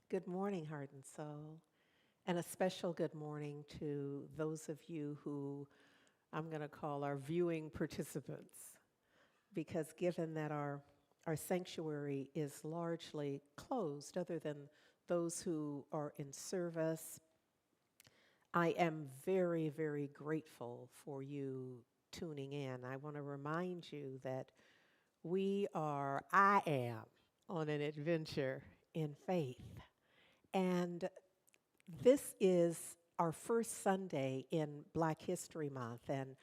Good morning, heart and soul. And a special good morning to those of you who I'm going to call our viewing participants, because given that our sanctuary is largely closed, other than those who are in service, I am very, very grateful for you tuning in. I want to remind you that I am on an adventure in faith. And this is our first Sunday in Black History Month, and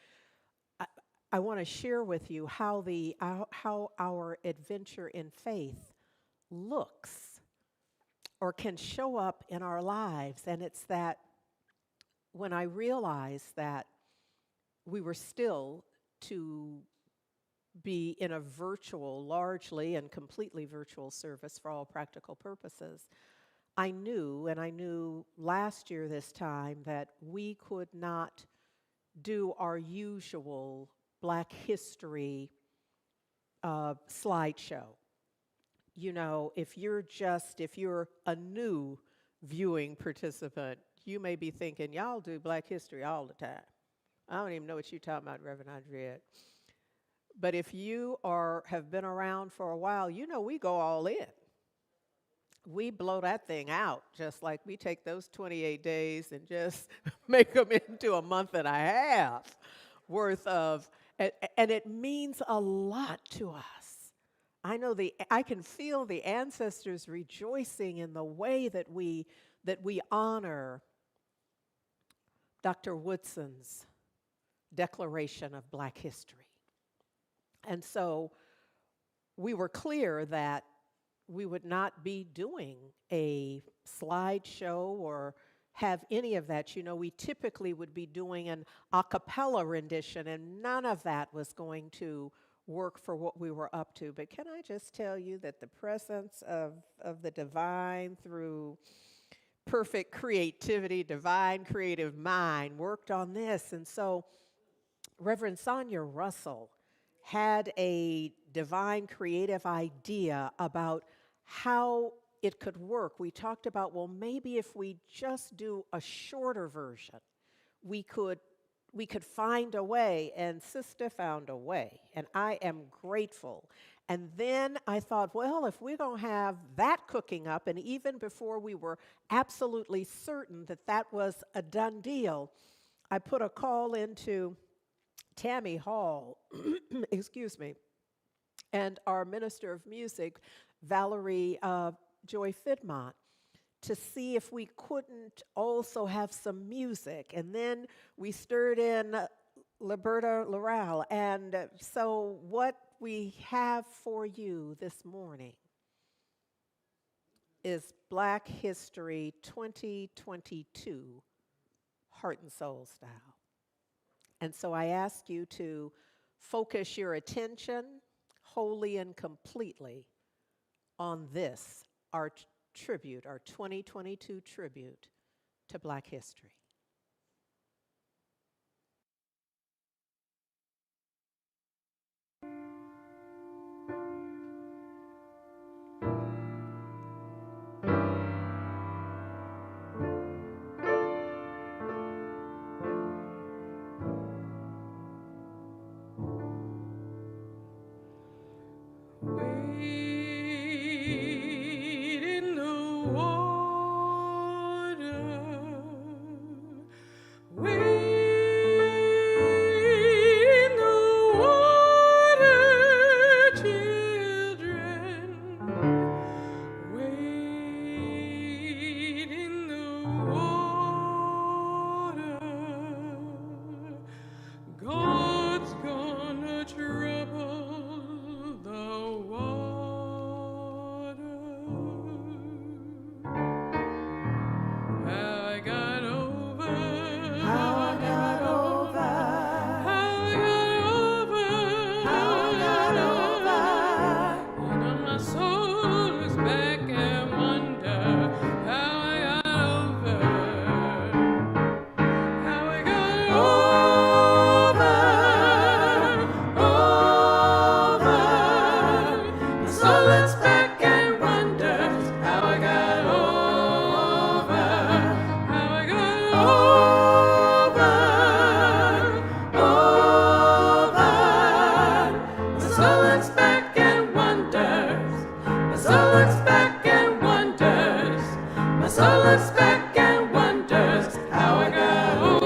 I, I want to share with you how our adventure in faith looks or can show up in our lives. And it's that when I realized that we were still to be in a virtual, largely and completely virtual service for all practical purposes, I knew last year this time, that we could not do our usual Black History slideshow. You know, if you're a new viewing participant, you may be thinking, y'all do Black History all the time. I don't even know what you're talking about, Reverend Andrea. But if you have been around for a while, you know we go all in. We blow that thing out, just like we take those 28 days and just make them into a month and a half worth of, and it means a lot to us. I can feel the ancestors rejoicing in the way that we honor Dr. Woodson's Declaration of Black History. And so we were clear that we would not be doing a slideshow or have any of that. You know, we typically would be doing an a cappella rendition, and none of that was going to work for what we were up to. But can I just tell you that the presence of the divine through perfect creativity, divine creative mind worked on this. And so Reverend Sonia Russell had a divine creative idea about how it could work. We talked about, well, maybe if we just do a shorter version, we could find a way, and Sister found a way, and I am grateful. And then I thought, well, if we're going to have that cooking up, and even before we were absolutely certain that that was a done deal, I put a call into Tammy Hall, excuse me, and our Minister of Music, Valerie Joy Fidmont, to see if we couldn't also have some music. And then we stirred in Leberta Lorál. And so what we have for you this morning is Black History 2022, Heart and Soul Style. And so I ask you to focus your attention wholly and completely on this, our tribute, our 2022 tribute to Black history. Wade in the water, looks back and wonders. My soul looks back and wonders. My soul looks back and wonders how I got over.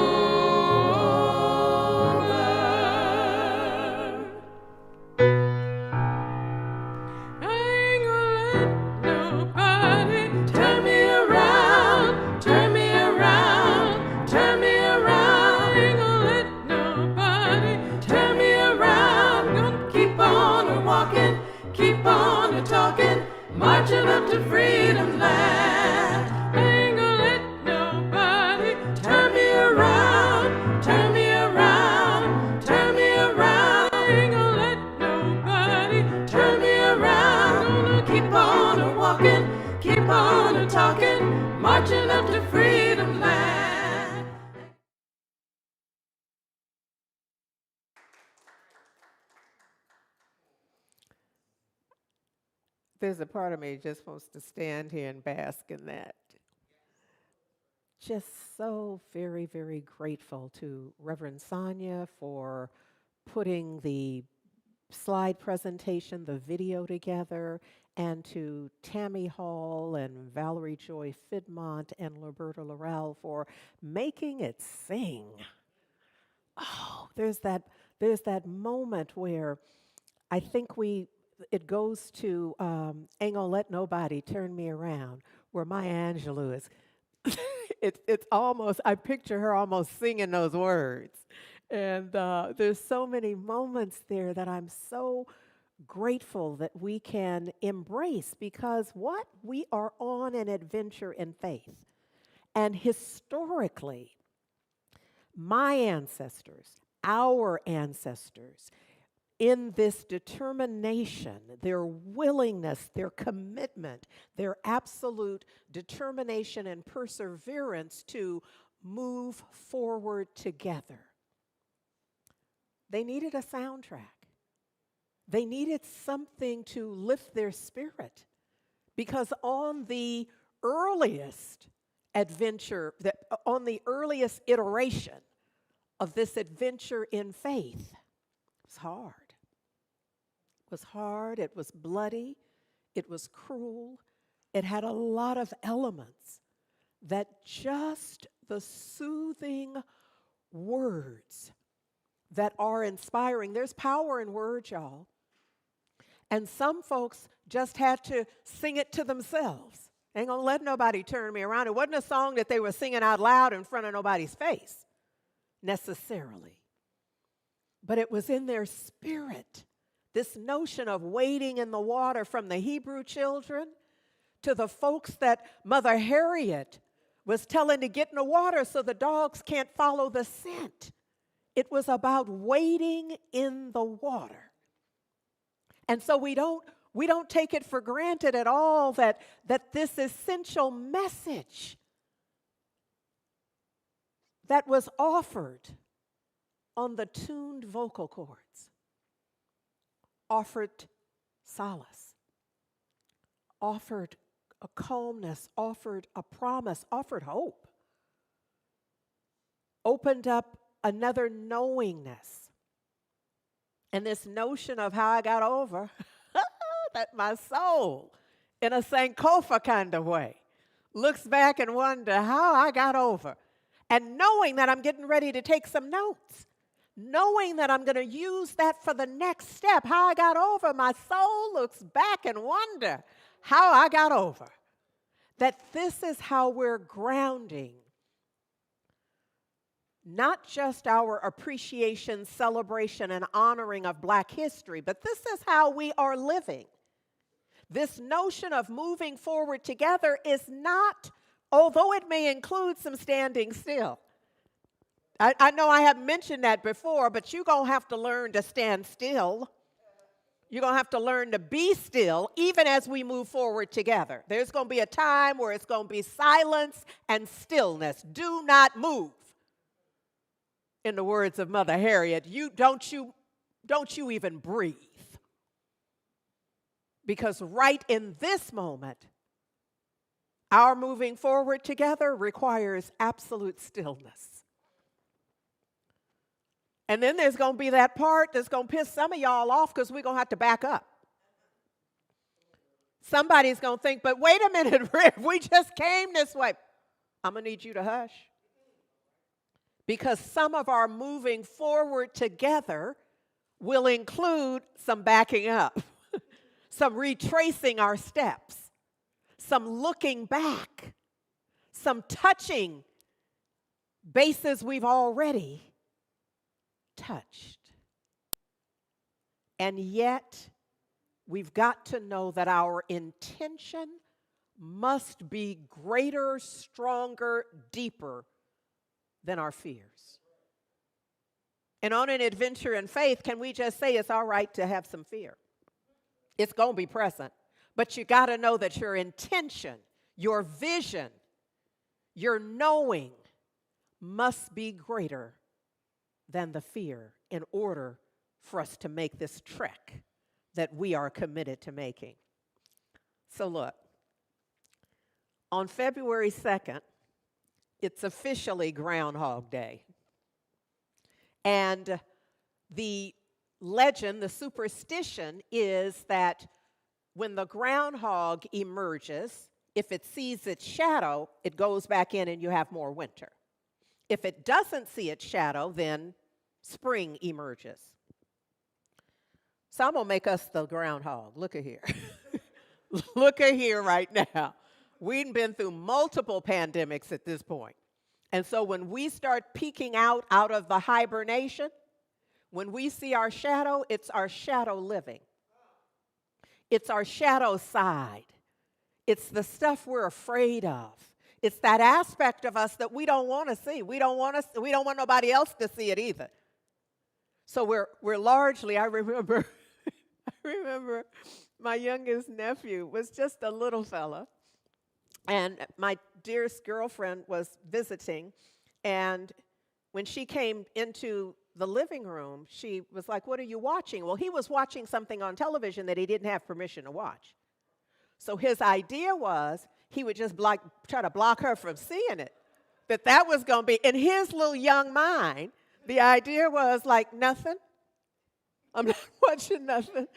I ain't gonna let nobody turn me around, turn me around, turn me around. I ain't gonna let nobody turn me around. Gonna keep on walking, keep on talking, marching up to freedom land. I ain't gonna let nobody turn me around, turn me around, turn me around. I ain't gonna let nobody turn me around. Gonna keep on walking, keep on talking, marching up to freedom land. There's a part of me that just wants to stand here and bask in that. Just so very, very grateful to Reverend Sonia for putting the slide presentation, the video together, and to Tammy Hall and Valerie Joy Fidmont and Leberta Lorál for making it sing. Oh, there's that moment where I think it goes to Ain't Gonna Let Nobody Turn Me Around, where Maya Angelou is. It's almost, I picture her almost singing those words. And there's so many moments there that I'm so grateful that we can embrace, because what? We are on an adventure in faith. And historically, my ancestors, our ancestors, in this determination, their willingness, their commitment, their absolute determination and perseverance to move forward together. They needed a soundtrack. They needed something to lift their spirit, because on the earliest adventure, on the earliest iteration of this adventure in faith, it was hard. It was hard, it was bloody, it was cruel. It had a lot of elements that just the soothing words that are inspiring. There's power in words, y'all. And some folks just had to sing it to themselves. Ain't gonna let nobody turn me around. It wasn't a song that they were singing out loud in front of nobody's face, necessarily. But it was in their spirit. This notion of wading in the water, from the Hebrew children to the folks that Mother Harriet was telling to get in the water so the dogs can't follow the scent. It was about wading in the water. And so we don't take it for granted at all that this essential message that was offered on the tuned vocal cords offered solace, offered a calmness, offered a promise, offered hope, opened up another knowingness. And this notion of how I got over, that my soul, in a Sankofa kind of way, looks back and wonder how I got over. And knowing that I'm getting ready to take some notes, knowing that I'm going to use that for the next step, how I got over, my soul looks back and wonder how I got over. That this is how we're grounding not just our appreciation, celebration, and honoring of Black history, but this is how we are living. This notion of moving forward together is not, although it may include some standing still. I know I have mentioned that before, but you're going to have to learn to stand still. You're going to have to learn to be still, even as we move forward together. There's going to be a time where it's going to be silence and stillness. Do not move. In the words of Mother Harriet, don't you even breathe. Because right in this moment, our moving forward together requires absolute stillness. And then there's going to be that part that's going to piss some of y'all off because we're going to have to back up. Somebody's going to think, but wait a minute, Rick, we just came this way. I'm going to need you to hush. Because some of our moving forward together will include some backing up, some retracing our steps, some looking back, some touching bases we've already touched. And yet, we've got to know that our intention must be greater, stronger, deeper than our fears. And on an adventure in faith, can we just say it's all right to have some fear? It's going to be present. But you got to know that your intention, your vision, your knowing must be greater than the fear in order for us to make this trek that we are committed to making. So look, on February 2nd, it's officially Groundhog Day. And the legend, the superstition is that when the groundhog emerges, if it sees its shadow, it goes back in and you have more winter. If it doesn't see its shadow, then spring emerges. So I'm going to make us the groundhog. Look at here. Look at here right now. We've been through multiple pandemics at this point. And so when we start peeking out of the hibernation, when we see our shadow, it's our shadow living. It's our shadow side. It's the stuff we're afraid of. It's that aspect of us that we don't want to see. We don't want nobody else to see it either. So we're largely, I remember my youngest nephew was just a little fella. And my dearest girlfriend was visiting. And when she came into the living room, she was like, "What are you watching?" Well, he was watching something on television that he didn't have permission to watch. So his idea was he would just try to block her from seeing it. That was going to be, in his little young mind, the idea was like, nothing. I'm not watching nothing.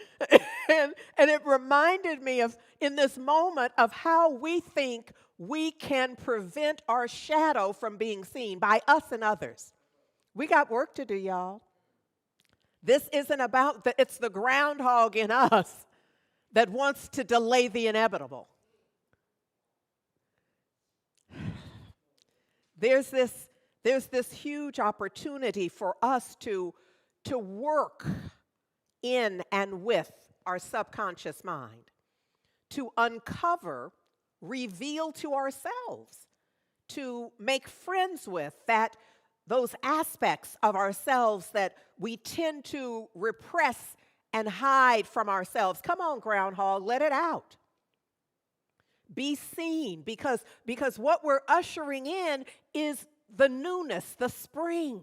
and it reminded me of, in this moment, of how we think we can prevent our shadow from being seen by us and others. We got work to do, y'all. This isn't about, it's the groundhog in us that wants to delay the inevitable. There's this huge opportunity for us to work in and with our subconscious mind, to uncover, reveal to ourselves, to make friends with those aspects of ourselves that we tend to repress and hide from ourselves. Come on, groundhog, let it out. Be seen, because what we're ushering in is the newness, the spring,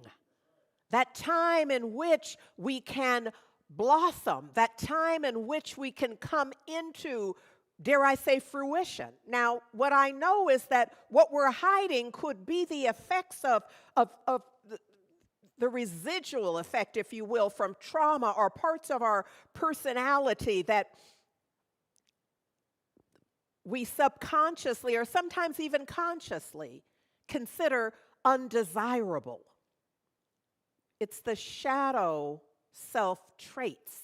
that time in which we can blossom, that time in which we can come into, dare I say, fruition. Now, what I know is that what we're hiding could be the effects of the residual effect, if you will, from trauma or parts of our personality that we subconsciously or sometimes even consciously consider undesirable. It's the shadow self traits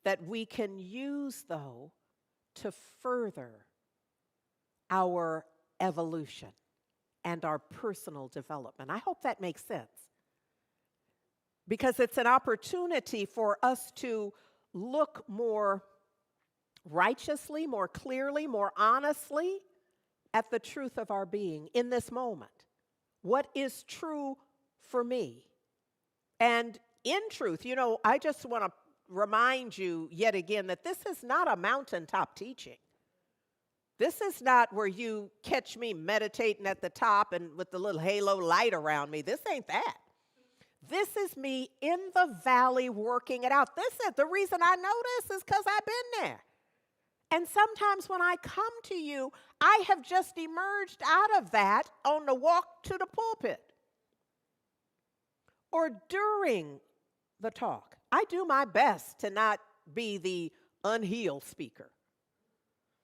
that we can use, though, to further our evolution and our personal development. I hope that makes sense. Because it's an opportunity for us to look more righteously, more clearly, more honestly at the truth of our being in this moment. What is true for me? And in truth, I just want to remind you yet again that this is not a mountaintop teaching. This is not where you catch me meditating at the top and with the little halo light around me. This ain't that. This is me in the valley working it out. The reason I know this is because I've been there. And sometimes when I come to you, I have just emerged out of that on the walk to the pulpit. or during the talk. I do my best to not be the unhealed speaker.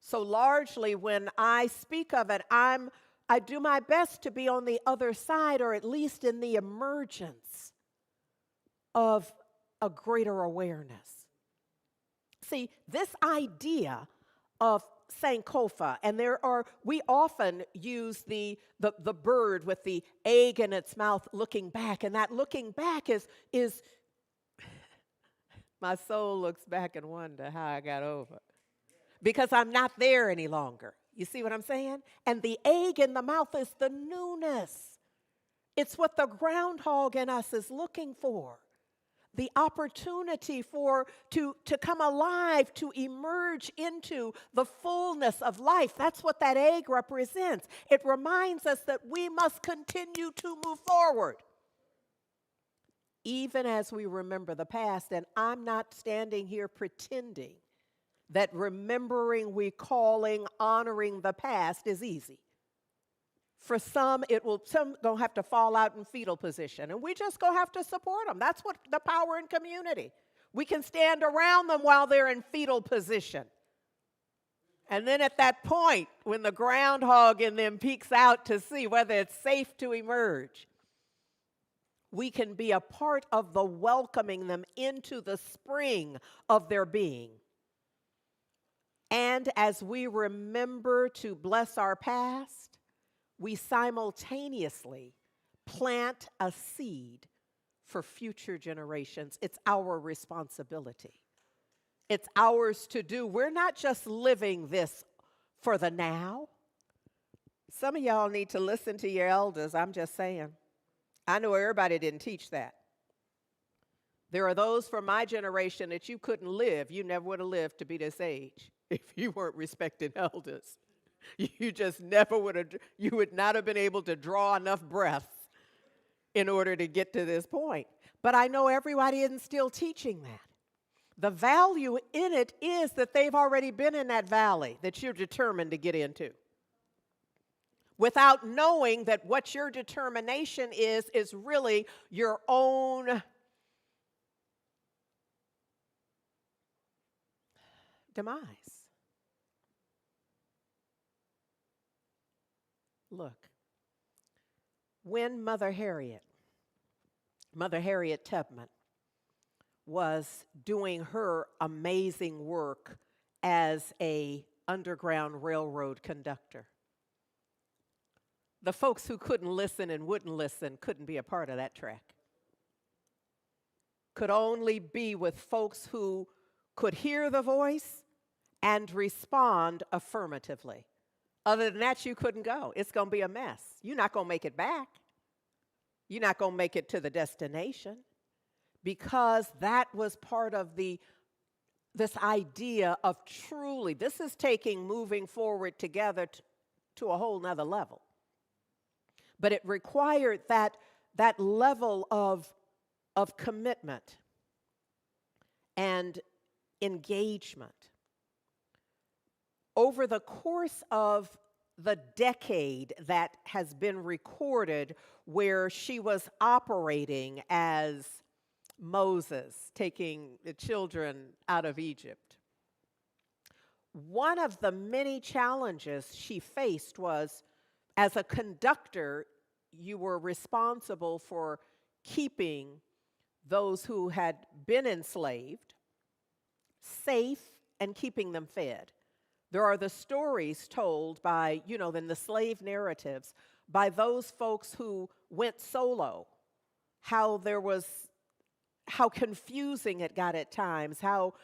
So largely when I speak of it, I do my best to be on the other side, or at least in the emergence of a greater awareness. See, this idea of Sankofa, and we often use the bird with the egg in its mouth looking back, and that looking back is my soul looks back and wonder how I got over, because I'm not there any longer. You see what I'm saying? And the egg in the mouth is the newness. It's what the groundhog in us is looking for. The opportunity to come alive, to emerge into the fullness of life. That's what that egg represents. It reminds us that we must continue to move forward, even as we remember the past. And I'm not standing here pretending that remembering, recalling, honoring the past is easy. For some gonna have to fall out in fetal position, and we just gonna have to support them. That's what the power in community. We can stand around them while they're in fetal position. And then at that point, when the groundhog in them peeks out to see whether it's safe to emerge, we can be a part of the welcoming them into the spring of their being. And as we remember to bless our past, we simultaneously plant a seed for future generations. It's our responsibility. It's ours to do. We're not just living this for the now. Some of y'all need to listen to your elders. I'm just saying. I know everybody didn't teach that. There are those from my generation that you couldn't live. You never would have lived to be this age if you weren't respecting elders. You just never you would not have been able to draw enough breath in order to get to this point. But I know everybody isn't still teaching that. The value in it is that they've already been in that valley that you're determined to get into, without knowing that what your determination is really your own demise. Look, when Mother Harriet Tubman was doing her amazing work as a Underground Railroad conductor, the folks who couldn't listen and wouldn't listen couldn't be a part of that track. Could only be with folks who could hear the voice and respond affirmatively. Other than that, you couldn't go. It's going to be a mess. You're not going to make it back. You're not going to make it to the destination, because that was part of this idea of truly, this is taking moving forward together to a whole nother level. But it required that level of commitment and engagement. Over the course of the decade that has been recorded, where she was operating as Moses, taking the children out of Egypt, one of the many challenges she faced was, as a conductor, you were responsible for keeping those who had been enslaved safe and keeping them fed. There are the stories told by, in the slave narratives, by those folks who went solo, how confusing it got at times, how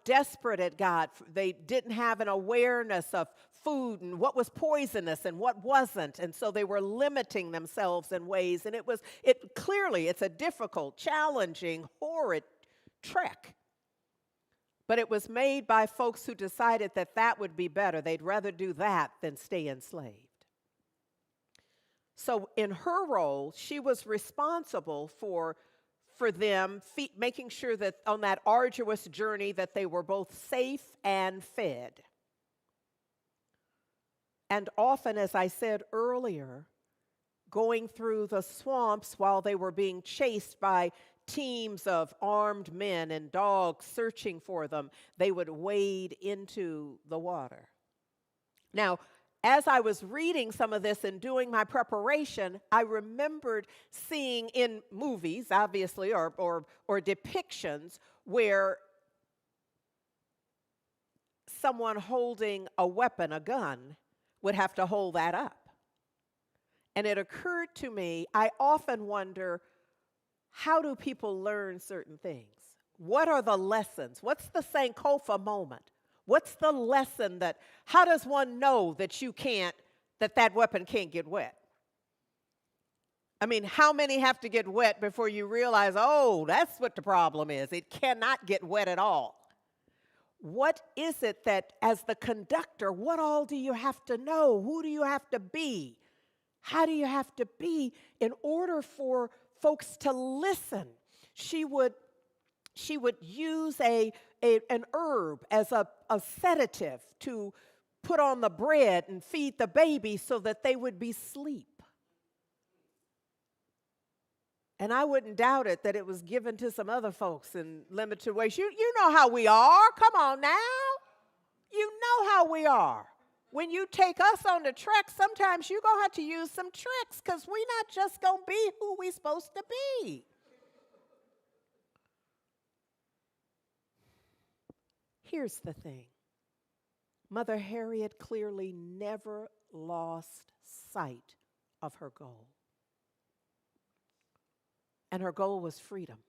desperate it got. They didn't have an awareness of food and what was poisonous and what wasn't, and so they were limiting themselves in ways, and it's a difficult, challenging, horrid trek. But it was made by folks who decided that would be better. They'd rather do that than stay enslaved. So in her role, she was responsible for them, making sure that on that arduous journey that they were both safe and fed. And often, as I said earlier, going through the swamps while they were being chased by teams of armed men and dogs searching for them, they would wade into the water. Now, as I was reading some of this and doing my preparation, I remembered seeing in movies, obviously, or depictions where someone holding a weapon, a gun, would have to hold that up. And it occurred to me, I often wonder, how do people learn certain things? What are the lessons? What's the Sankofa moment? What's the lesson that, how does one know that that weapon can't get wet? I mean, how many have to get wet before you realize, oh, that's what the problem is? It cannot get wet at all. What is it that, as the conductor, what all do you have to know? Who do you have to be? How do you have to be in order for folks to listen? She would use an herb as a sedative to put on the bread and feed the baby so that they would be asleep. And I wouldn't doubt it that it was given to some other folks in limited ways. You know how we are. Come on now. You know how we are. When you take us on the trek, sometimes you're going to have to use some tricks because we're not just going to be who we're supposed to be. Here's the thing. Mother Harriet clearly never lost sight of her goal. And her goal was freedom.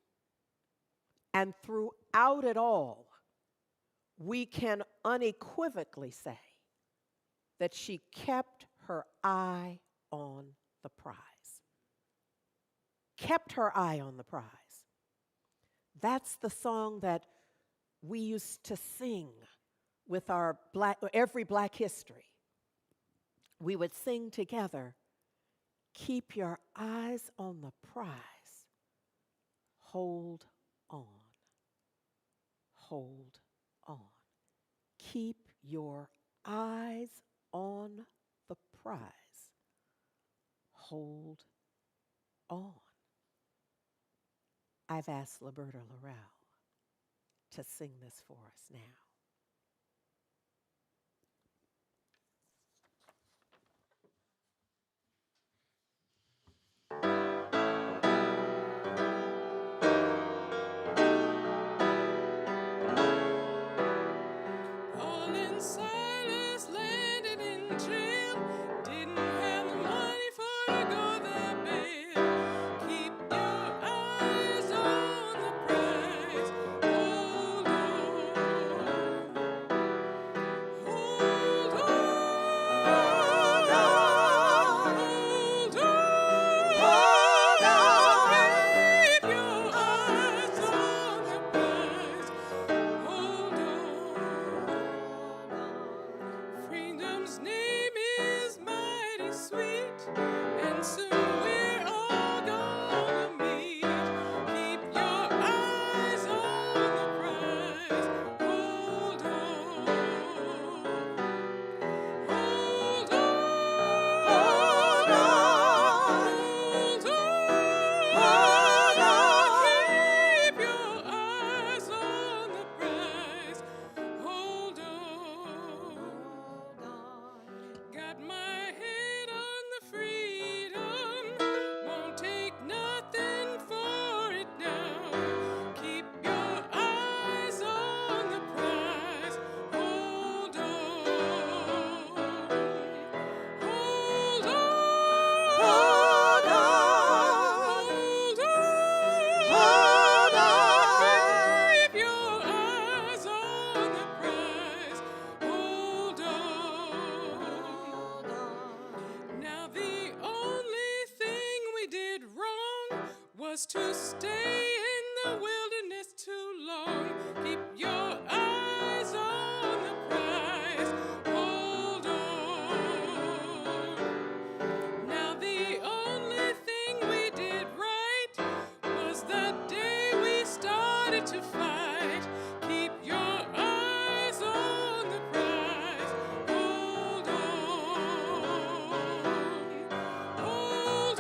And throughout it all, we can unequivocally say that she kept her eye on the prize. Kept her eye on the prize. That's the song that we used to sing with our every Black History. We would sing together, keep your eyes on the prize. Hold on. Hold on. Keep your eyes on the prize. Hold on. I've asked Leberta Lorál to sing this for us now. Paul and Silas landed in jail. Didn't have the money for to go their bail. Keep your eyes on the prize. Hold on. Hold on. Hold on. Hold on. Hold on. Keep your eyes on the prize. Hold on. Freedom's name is mighty sweet, and soon we're all gonna meet. Keep your eyes on the prize. Hold on. Hold on. Hold on. Hold on. Keep your eyes on the prize. Hold on. Got my head on the freedom. Won't take nothing for it now. Keep your eyes on the prize. Hold on. Hold on. Hold on. Hold on. Keep your eyes on the prize. Hold on. Now the only thing we did wrong was to stay in the wilderness too long. Keep your eyes on the prize. Hold on. Now the only thing we did right was the day we started to fight. Keep your eyes on the prize. Hold on. Hold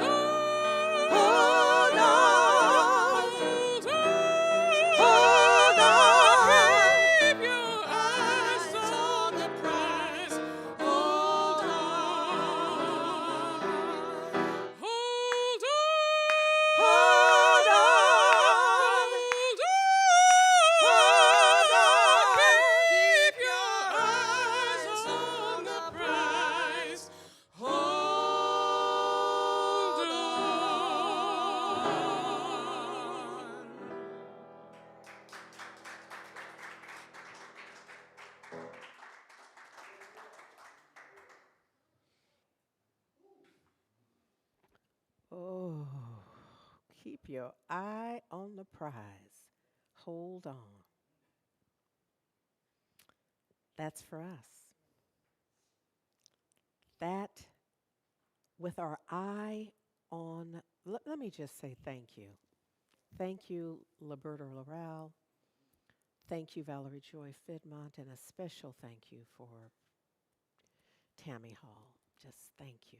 your eye on the prize. Hold on. That's for us. That, with our eye on, let me just say thank you. Thank you, Leberta Lorál. Thank you, Valerie Joy Fidmont, and a special thank you for Tammy Hall. Just thank you.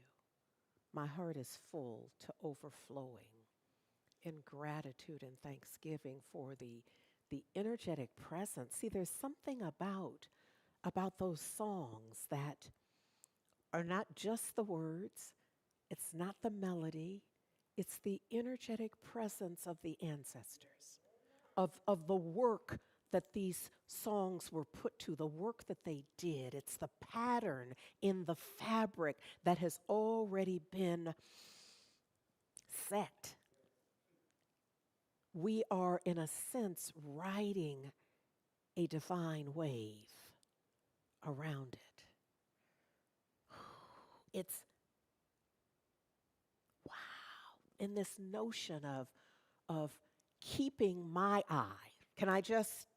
My heart is full to overflowing in gratitude and thanksgiving for the energetic presence. See, there's something about those songs that are not just the words, it's not the melody, it's the energetic presence of the ancestors, of the work that these songs were put to, the work that they did. It's the pattern in the fabric that has already been set. We are, in a sense, riding a divine wave around it. It's, wow, in this notion of keeping my eye. Can I just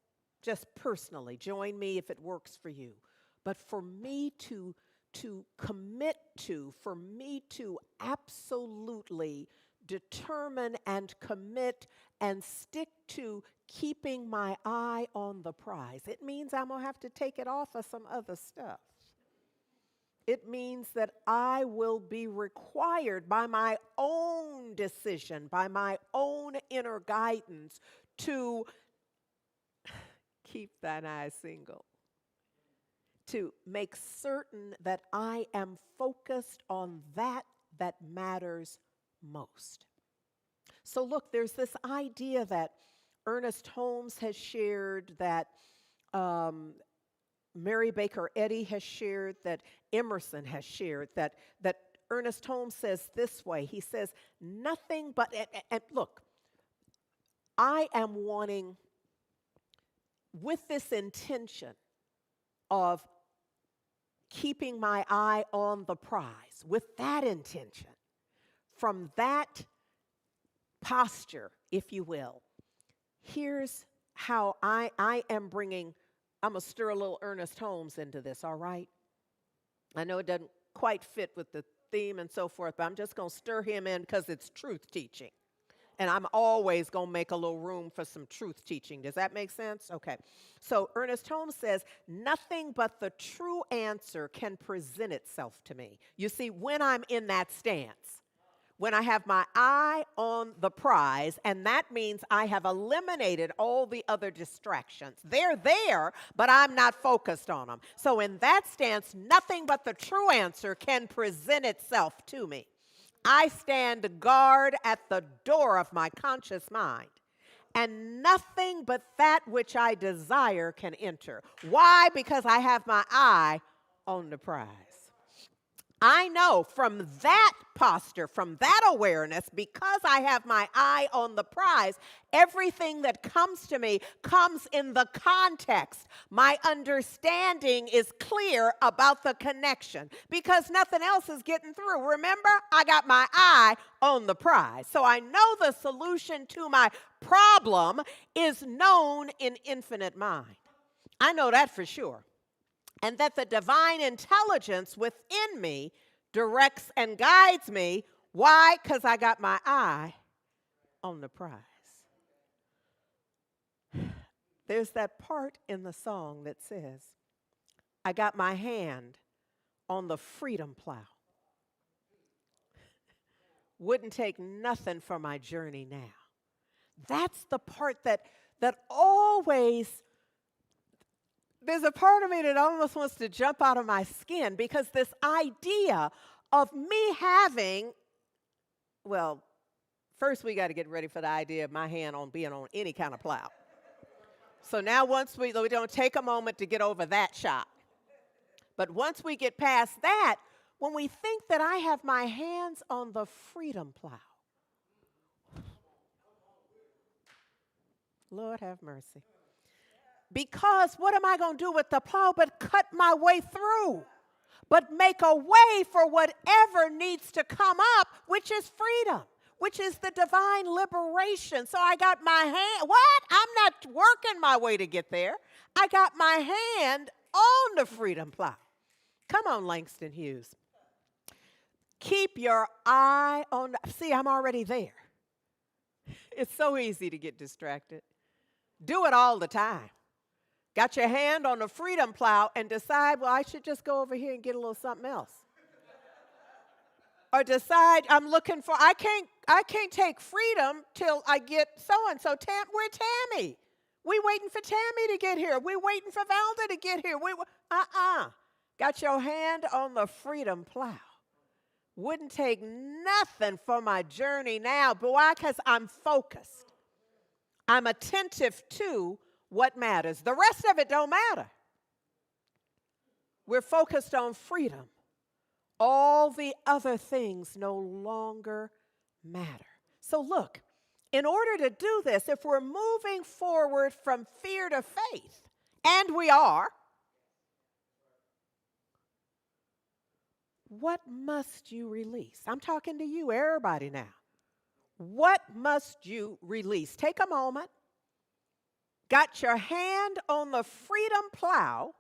personally, join me if it works for you, but for me to commit to, for me to absolutely determine and commit and stick to keeping my eye on the prize. It means I'm going to have to take it off of some other stuff. It means that I will be required by my own decision, by my own inner guidance, to keep thine eye single, to make certain that I am focused on that matters most. So look, there's this idea that Ernest Holmes has shared, that Mary Baker Eddy has shared, that Emerson has shared, that Ernest Holmes says this way. He says, nothing but, and look, I am wanting, with this intention of keeping my eye on the prize, with that intention, from that posture, if you will, here's how I am bringing, I'm going to stir a little Ernest Holmes into this, all right? I know it doesn't quite fit with the theme and so forth, but I'm just going to stir him in because it's truth teaching. And I'm always going to make a little room for some truth teaching. Does that make sense? Okay. So Ernest Holmes says, nothing but the true answer can present itself to me. You see, when I'm in that stance, when I have my eye on the prize, and that means I have eliminated all the other distractions. They're there, but I'm not focused on them. So in that stance, nothing but the true answer can present itself to me. I stand guard at the door of my conscious mind, and nothing but that which I desire can enter. Why? Because I have my eye on the prize. I know from that posture, from that awareness, because I have my eye on the prize, everything that comes to me comes in the context. My understanding is clear about the connection because nothing else is getting through. Remember, I got my eye on the prize. So I know the solution to my problem is known in infinite mind. I know that for sure. And that the divine intelligence within me directs and guides me. Why? Because I got my eye on the prize. There's that part in the song that says, I got my hand on the freedom plow. Wouldn't take nothing for my journey now. That's the part that always, there's a part of me that almost wants to jump out of my skin because this idea of me having, well, first we got to get ready for the idea of my hand on being on any kind of plow. So now once we don't take a moment to get over that shock. But once we get past that, when we think that I have my hands on the freedom plow, Lord have mercy. Because what am I going to do with the plow but cut my way through, but make a way for whatever needs to come up, which is freedom, which is the divine liberation. So I got my hand, what? I'm not working my way to get there. I got my hand on the freedom plow. Come on, Langston Hughes. Keep your eye on, see, I'm already there. It's so easy to get distracted. Do it all the time. Got your hand on the freedom plow and decide, well, I should just go over here and get a little something else. Or decide I'm looking for, I can't take freedom till I get so-and-so. Where Tammy? We waiting for Tammy to get here. We waiting for Valda to get here. Got your hand on the freedom plow. Wouldn't take nothing for my journey now, but why? Because I'm focused. I'm attentive to what matters. The rest of it don't matter. We're focused on freedom. All the other things no longer matter. So look, in order to do this, if we're moving forward from fear to faith, and we are, what must you release? I'm talking to you, everybody now. What must you release? Take a moment. Got your hand on the freedom plow.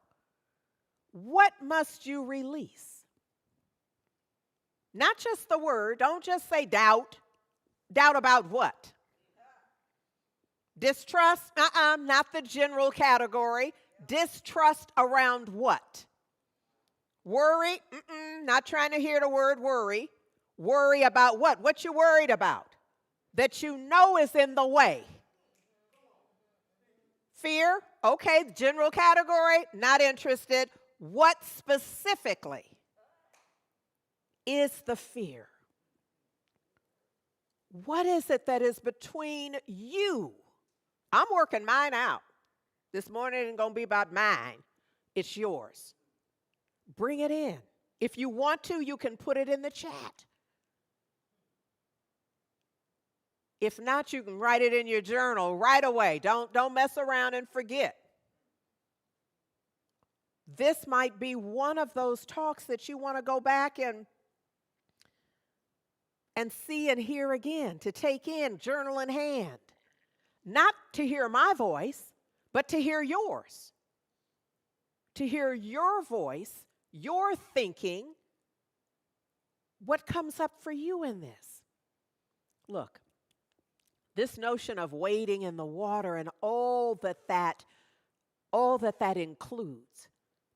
What must you release? Not just the word. Don't just say doubt. Doubt about what? Distrust? Not the general category. Distrust around what? Worry? Not trying to hear the word worry. Worry about what? What you worried about? That you know is in the way. Fear? Okay, general category, not interested. What specifically is the fear? What is it that is between you? I'm working mine out. This morning ain't going to be about mine. It's yours. Bring it in. If you want to, you can put it in the chat. If not, you can write it in your journal right away. Don't mess around and forget. This might be one of those talks that you want to go back and see and hear again, to take in, journal in hand. Not to hear my voice, but to hear yours. To hear your voice, your thinking, what comes up for you in this. Look, this notion of wading in the water and all that includes.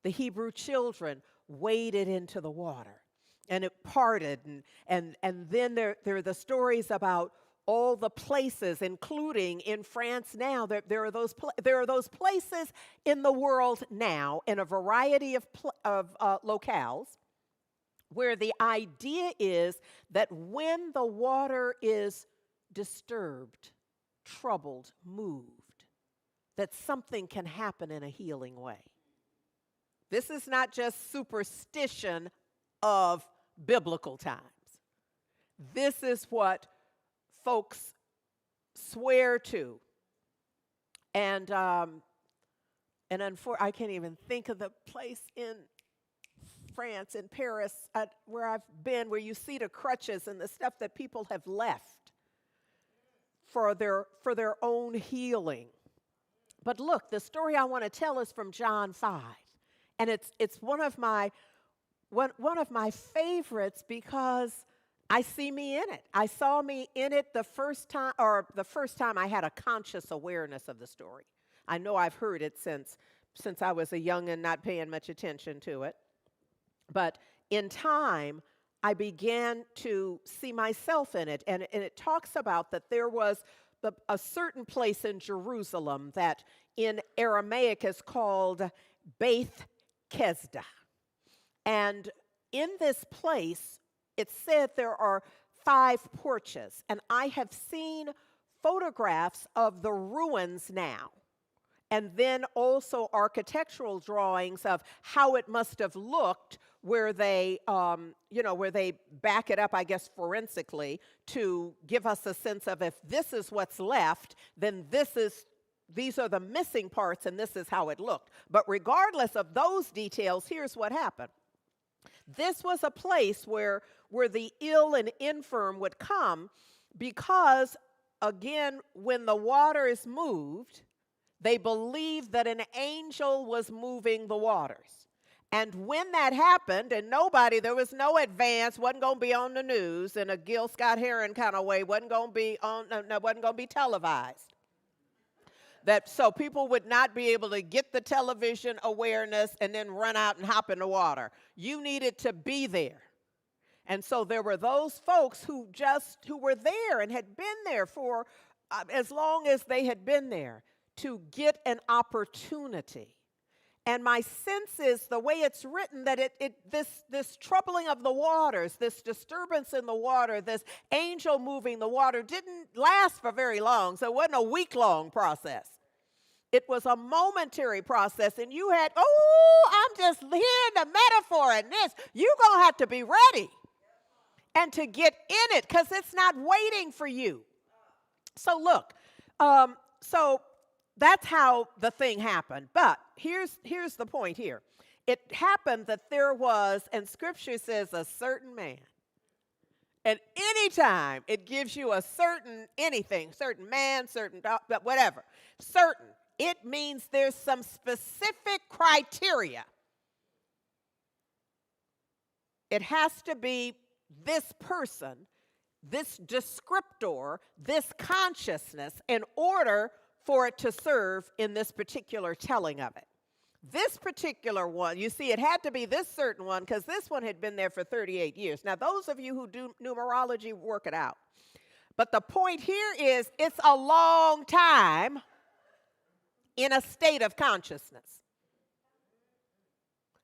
The Hebrew children waded into the water and it parted, and then there are the stories about all the places, including in France now. There are those places in the world now in a variety of locales where the idea is that when the water is disturbed, troubled, moved, that something can happen in a healing way. This is not just superstition of biblical times. This is what folks swear to. And I can't even think of the place in France, in Paris, where I've been, where you see the crutches and the stuff that people have left for their own healing. But look, the story I want to tell is from John 5. And it's one of my favorites because I see me in it. I saw me in it the first time I had a conscious awareness of the story. I know I've heard it since I was a youngin', not paying much attention to it. But in time, I began to see myself in it. And it talks about that there was a certain place in Jerusalem that in Aramaic is called Beth Kesda. And in this place, it said there are 5 porches. And I have seen photographs of the ruins now. And then also architectural drawings of how it must have looked where they, where they back it up, I guess, forensically to give us a sense of if this is what's left, then these are the missing parts and this is how it looked. But regardless of those details, here's what happened. This was a place where the ill and infirm would come Because, again, when the water is moved, they believed that an angel was moving the waters. And when that happened, and there was no advance, wasn't going to be on the news in a Gil Scott-Heron kind of way, wasn't going to be televised. So people would not be able to get the television awareness and then run out and hop in the water. You needed to be there. And so there were those folks who were there and had been there for as long as they had been there to get an opportunity. And my sense is the way it's written that this troubling of the waters, this disturbance in the water, this angel moving the water didn't last for very long. So it wasn't a week-long process. It was a momentary process. And you had, I'm just hearing the metaphor in this. You're going to have to be ready and to get in it because it's not waiting for you. So look, so that's how the thing happened. But here's the point here. It happened that there was, and Scripture says, a certain man. And anytime it gives you a certain anything, certain man, certain whatever, certain, it means there's some specific criteria. It has to be this person, this descriptor, this consciousness in order for it to serve in this particular telling of it. This particular one, you see, it had to be this certain one because this one had been there for 38 years. Now, those of you who do numerology, work it out. But the point here is it's a long time in a state of consciousness.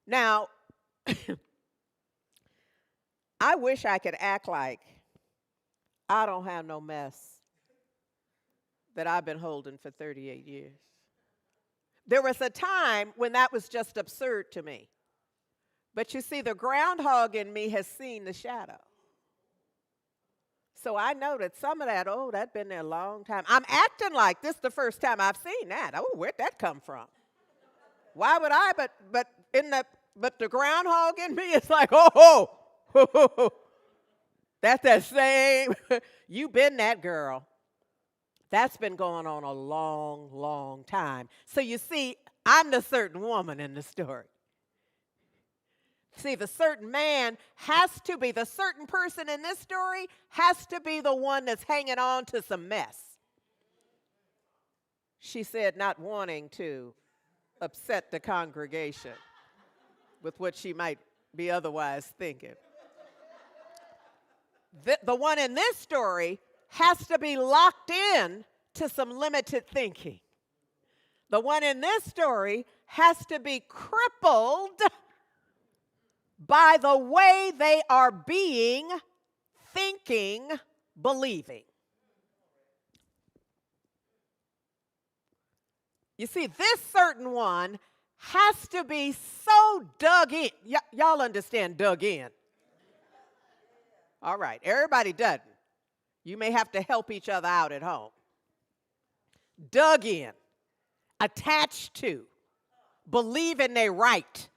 Now, I wish I could act like I don't have no mess that I've been holding for 38 years. There was a time when that was just absurd to me. But you see, the groundhog in me has seen the shadow. So I know that some of that, that's been there a long time. I'm acting like this is the first time I've seen that. Where'd that come from? Why would I? But the groundhog in me is like, that's that same. You been that girl. That's been going on a long, long time. So you see, I'm the certain woman in the story. See, the certain man has to be, the certain person in this story has to be the one that's hanging on to some mess. She said, not wanting to upset the congregation with what she might be otherwise thinking. The one in this story has to be locked in to some limited thinking. The one in this story has to be crippled by the way they are being, thinking, believing. You see, this certain one has to be so dug in. Y'all understand dug in? All right, everybody doesn't. You may have to help each other out at home. Dug in, attached to, believing they right.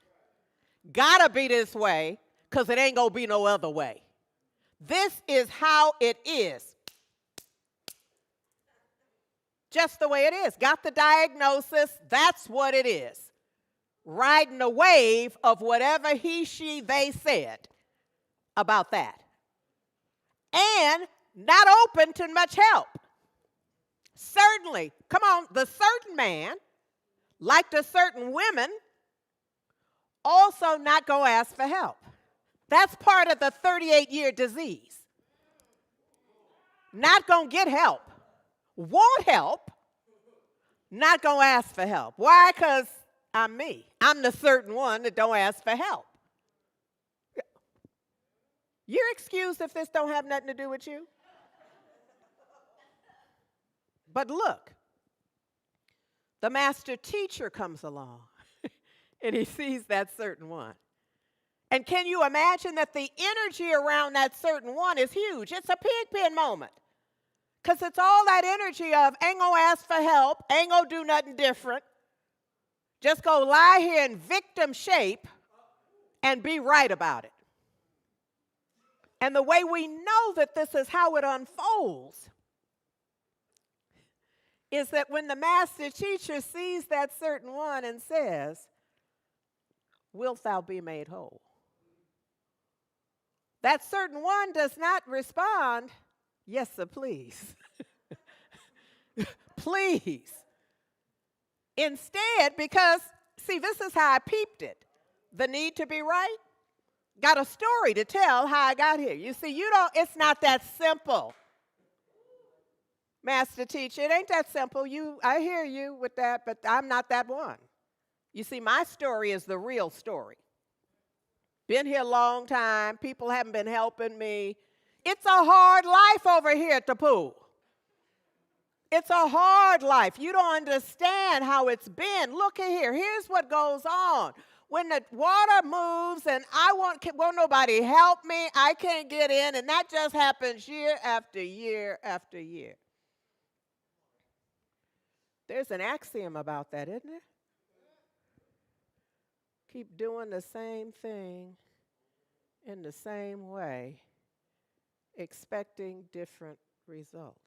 Gotta be this way, because it ain't gonna be no other way. This is how it is. Just the way it is. Got the diagnosis, that's what it is. Riding the wave of whatever he, she, they said about that. And not open to much help. Certainly, come on, the certain man, like the certain women, also not go ask for help. That's part of the 38-year disease. Not going to get help. Want help. Not going to ask for help. Why? Because I'm me. I'm the certain one that don't ask for help. You're excused if this don't have nothing to do with you. But look, the master teacher comes along and he sees that certain one. And can you imagine that the energy around that certain one is huge? It's a pigpen moment. Because it's all that energy of ain't gonna ask for help, ain't gonna do nothing different. Just go lie here in victim shape and be right about it. And the way we know that this is how it unfolds is that when the master teacher sees that certain one and says, "Wilt thou be made whole?" That certain one does not respond, "Yes, sir, please." Please. Instead, because, see, this is how I peeped it. The need to be right. Got a story to tell how I got here. You see, it's not that simple. Master teacher, it ain't that simple. I hear you with that, but I'm not that one. You see, my story is the real story. Been here a long time. People haven't been helping me. It's a hard life over here at the pool. It's a hard life. You don't understand how it's been. Look at here. Here's what goes on. When the water moves and won't nobody help me, I can't get in, and that just happens year after year after year. There's an axiom about that, isn't there? Keep doing the same thing in the same way, expecting different results.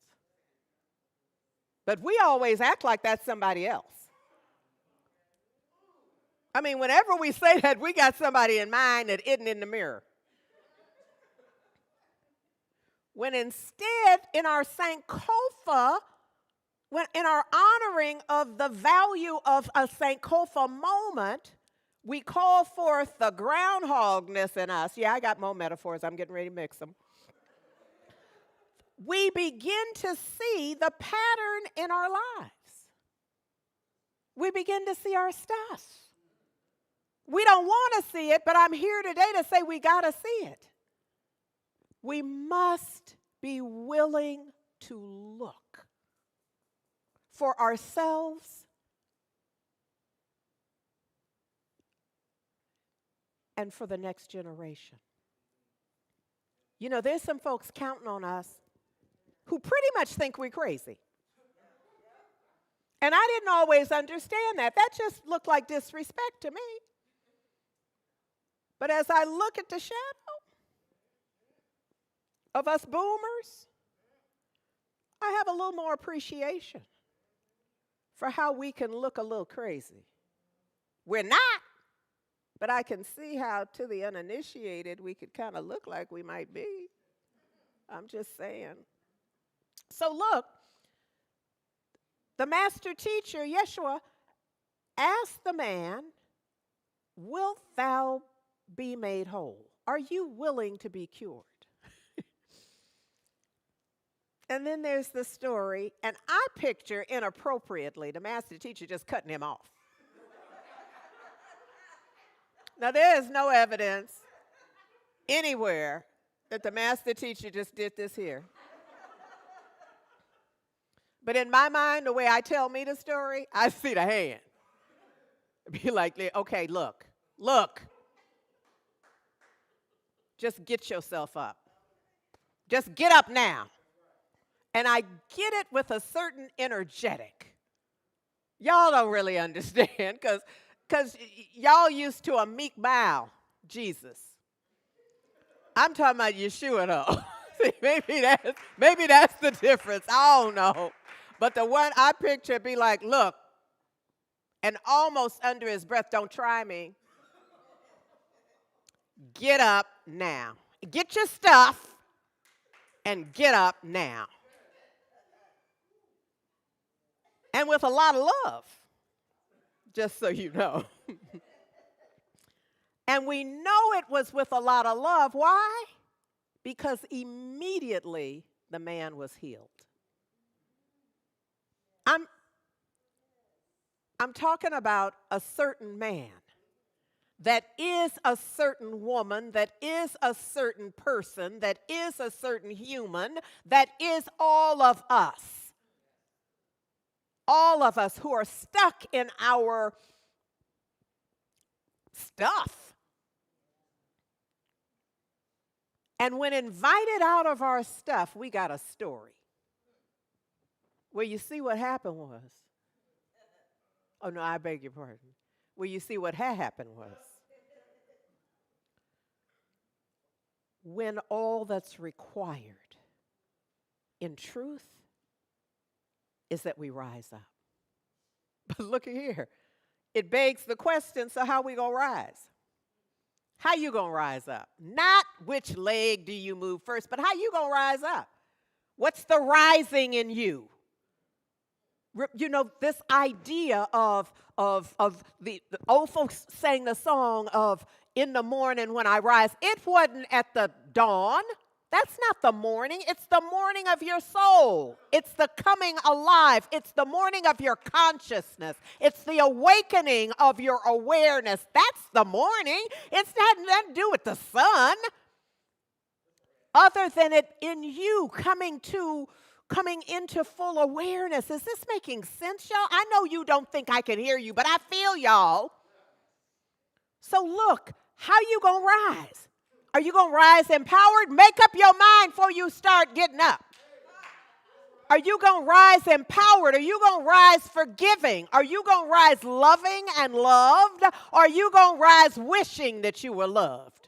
But we always act like that's somebody else. I mean, whenever we say that, we got somebody in mind that isn't in the mirror. When instead, in our Sankofa, in our honoring of the value of a Sankofa moment, we call forth the groundhogness in us. Yeah, I got more metaphors. I'm getting ready to mix them. We begin to see the pattern in our lives. We begin to see our stuff. We don't want to see it, but I'm here today to say we got to see it. We must be willing to look for ourselves and for the next generation. You know, there's some folks counting on us who pretty much think we're crazy. And I didn't always understand that. That just looked like disrespect to me. But as I look at the shadow of us boomers, I have a little more appreciation for how we can look a little crazy. We're not, but I can see how to the uninitiated we could kind of look like we might be. I'm just saying. So look, the master teacher, Yeshua, asked the man, "Wilt thou be made whole?" Are you willing to be cured? And then there's the story, and I picture inappropriately the master teacher just cutting him off. Now, there is no evidence anywhere that the master teacher just did this here. But in my mind, the way I tell me the story, I see the hand. Be like, okay, look. Just get yourself up. Just get up now. And I get it with a certain energetic. Y'all don't really understand because y'all used to a meek bow, Jesus. I'm talking about Yeshua though. See, maybe that's the difference. I don't know. But the one I picture be like, look, and almost under his breath, "Don't try me. Get up now. Get your stuff and get up now." And with a lot of love, just so you know. And we know it was with a lot of love. Why? Because immediately the man was healed. I'm talking about a certain man that is a certain woman, that is a certain person, that is a certain human, that is all of us. All of us who are stuck in our stuff. And when invited out of our stuff, we got a story. Well, you see what happened was. Oh, no, I beg your pardon. Well, you see what had happened was. when all that's required in truth is that we rise up. But look at here. It begs the question, so how we going to rise? How you going to rise up? Not which leg do you move first, but how you going to rise up? What's the rising in you? You know, this idea of the old folks sang the song of in the morning when I rise. It wasn't at the dawn. That's not the morning. It's the morning of your soul. It's the coming alive. It's the morning of your consciousness. It's the awakening of your awareness. That's the morning. It's nothing to do with the sun. Other than it in you coming into full awareness. Is this making sense, y'all? I know you don't think I can hear you, but I feel y'all. So look, how you going to rise? Are you going to rise empowered? Make up your mind before you start getting up. Are you going to rise empowered? Are you going to rise forgiving? Are you going to rise loving and loved? Or are you going to rise wishing that you were loved?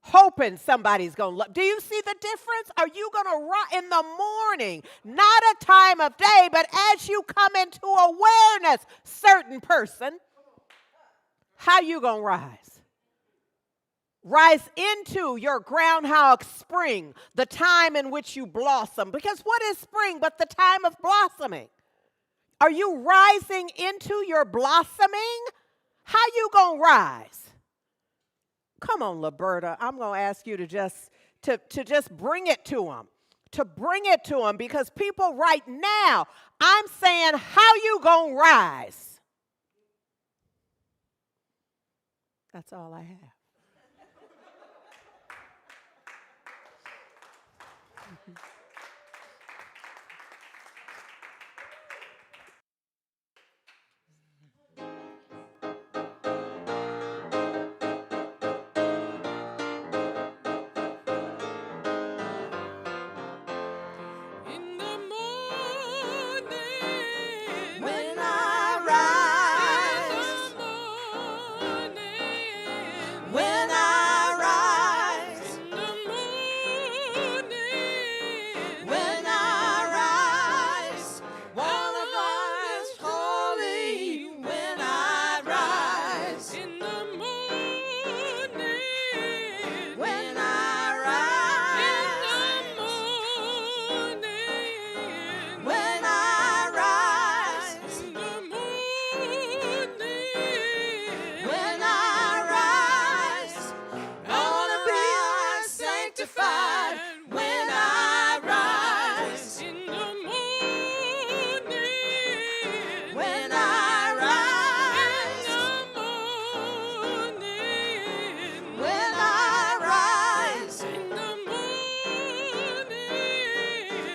Hoping somebody's going to love. Do you see the difference? Are you going to rise in the morning? Not a time of day, but as you come into awareness, certain person, how you going to rise? Rise into your groundhog spring, the time in which you blossom. Because what is spring but the time of blossoming? Are you rising into your blossoming? How you going to rise? Come on, Leberta. I'm going to ask you to just bring it to them. To bring it to them, because people right now, I'm saying, how you going to rise? That's all I have. In the morning, When I rise, in the morning, when I rise, in the morning, when I rise, wanna rise holy. When I rise, in the morning, when I rise, when I rise, in the morning, when I rise, I wanna be sanctified. When I rise, in the morning, when I rise, when I rise, in the morning,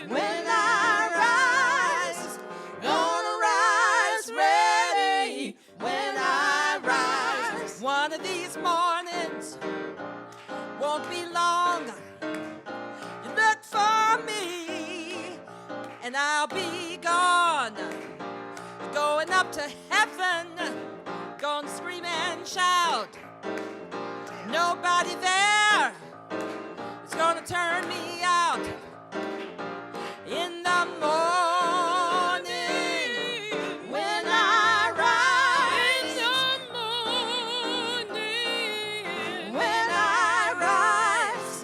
when I rise, gonna rise ready. When I rise, one of these mornings won't be long. You look for me, and I'll be gone, going up to heaven, gonna scream and shout. Nobody there is gonna turn me out. In the morning, when I rise, when I rise,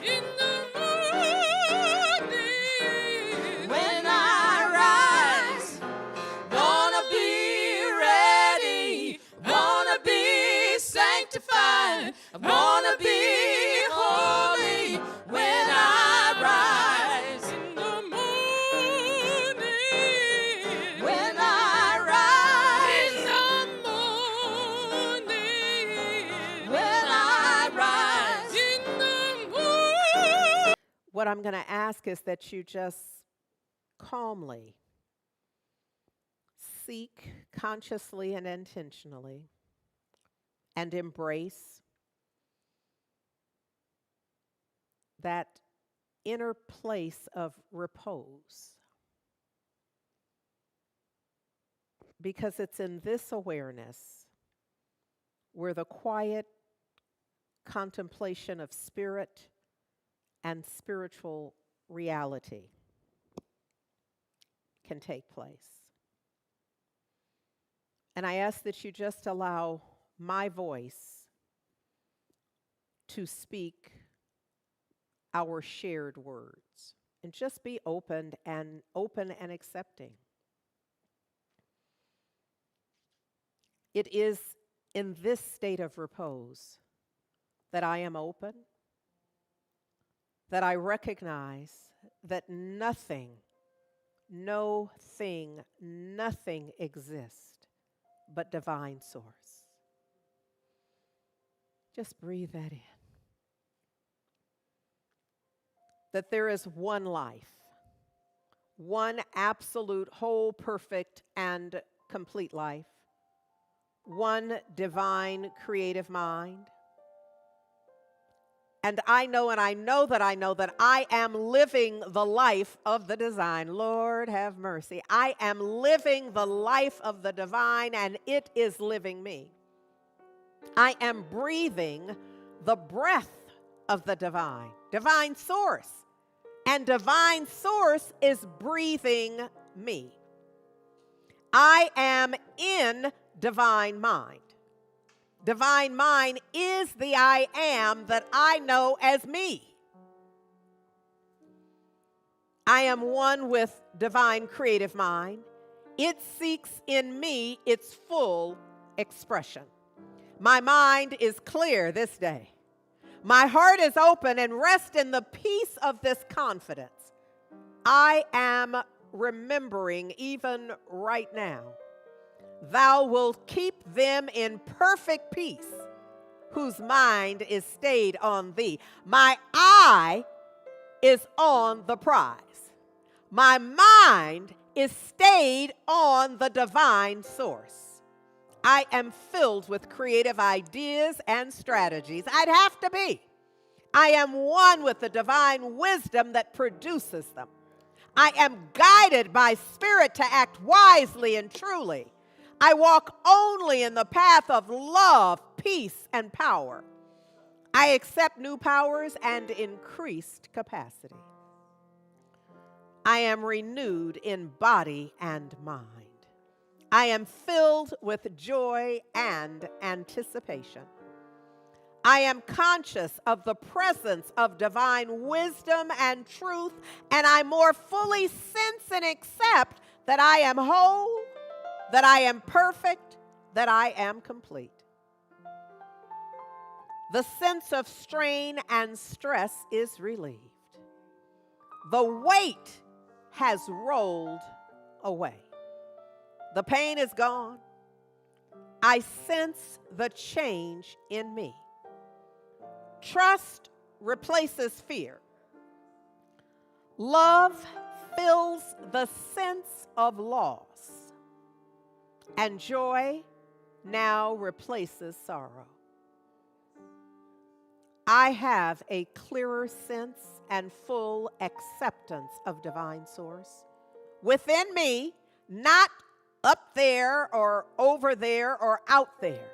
when I rise, gonna be ready, wanna be sanctified, wanna be holy. When I rise, when I rise, when I rise, What I'm going to ask is that you just calmly seek consciously and intentionally and embrace that inner place of repose. Because it's in this awareness where the quiet contemplation of spirit and spiritual reality can take place. And I ask that you just allow my voice to speak our shared words, and just be open and accepting. It is in this state of repose that I am open, that I recognize that nothing exists but divine source. Just breathe that in. That there is one life, one absolute, whole, perfect, and complete life, one divine creative mind. And I know that I am living the life of the divine. Lord have mercy. I am living the life of the divine, and it is living me. I am breathing the breath of the divine source. And divine source is breathing me. I am in divine mind. Divine mind is the I am that I know as me. I am one with divine creative mind. It seeks in me its full expression. My mind is clear this day. My heart is open and rest in the peace of this confidence. I am remembering even right now, thou wilt keep them in perfect peace, whose mind is stayed on thee. My eye is on the prize. My mind is stayed on the divine source. I am filled with creative ideas and strategies. I'd have to be. I am one with the divine wisdom that produces them. I am guided by spirit to act wisely and truly. I walk only in the path of love, peace, and power. I accept new powers and increased capacity. I am renewed in body and mind. I am filled with joy and anticipation. I am conscious of the presence of divine wisdom and truth, and I more fully sense and accept that I am whole, that I am perfect, that I am complete. The sense of strain and stress is relieved. The weight has rolled away. The pain is gone. I sense the change in me. Trust replaces fear. Love fills the sense of loss. And joy now replaces sorrow. I have a clearer sense and full acceptance of divine source within me, not up there or over there or out there,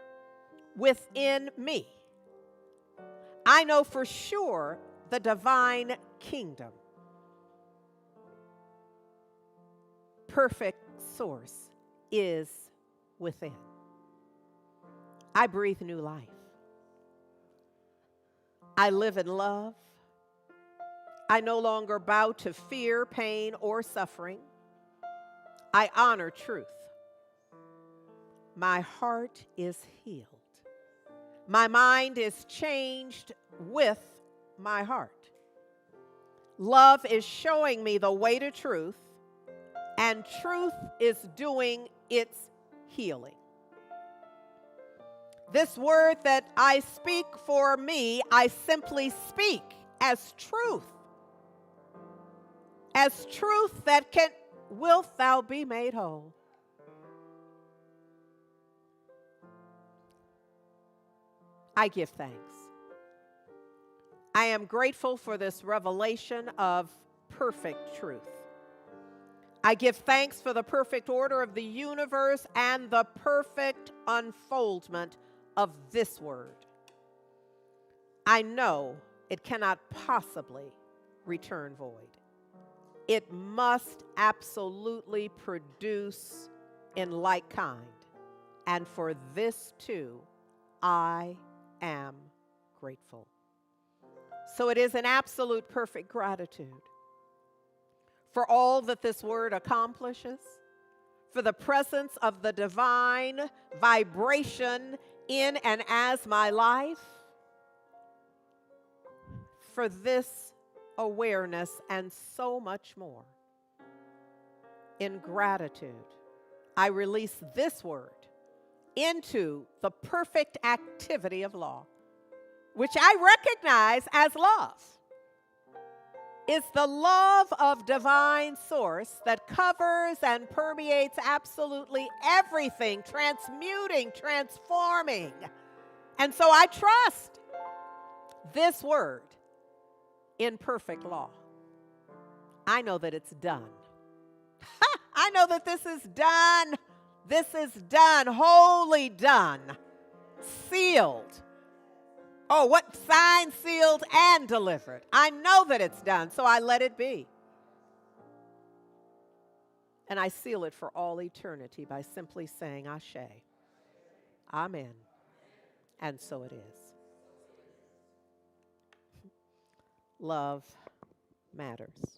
within me. I know for sure the divine kingdom, perfect source, is within. I breathe new life. I live in love. I no longer bow to fear, pain, or suffering. I honor truth. My heart is healed. My mind is changed with my heart. Love is showing me the way to truth, and truth is doing its healing. This word that I speak for me, I simply speak as truth. As truth that can, wilt thou be made whole. I give thanks. I am grateful for this revelation of perfect truth. I give thanks for the perfect order of the universe and the perfect unfoldment of this word. I know it cannot possibly return void. It must absolutely produce in like kind. And for this too, I am grateful. So it is an absolute perfect gratitude for all that this word accomplishes, for the presence of the divine vibration in and as my life, for this awareness and so much more. In gratitude, I release this word into the perfect activity of law, which I recognize as love. It's the love of divine source that covers and permeates absolutely everything, transmuting, transforming. And so I trust this word in perfect law. I know that it's done. I know that this is done. This is done, wholly done, sealed. Oh, what signed, sealed, and delivered. I know that it's done, so I let it be. And I seal it for all eternity by simply saying, Ashe, Amen, and so it is. Love matters.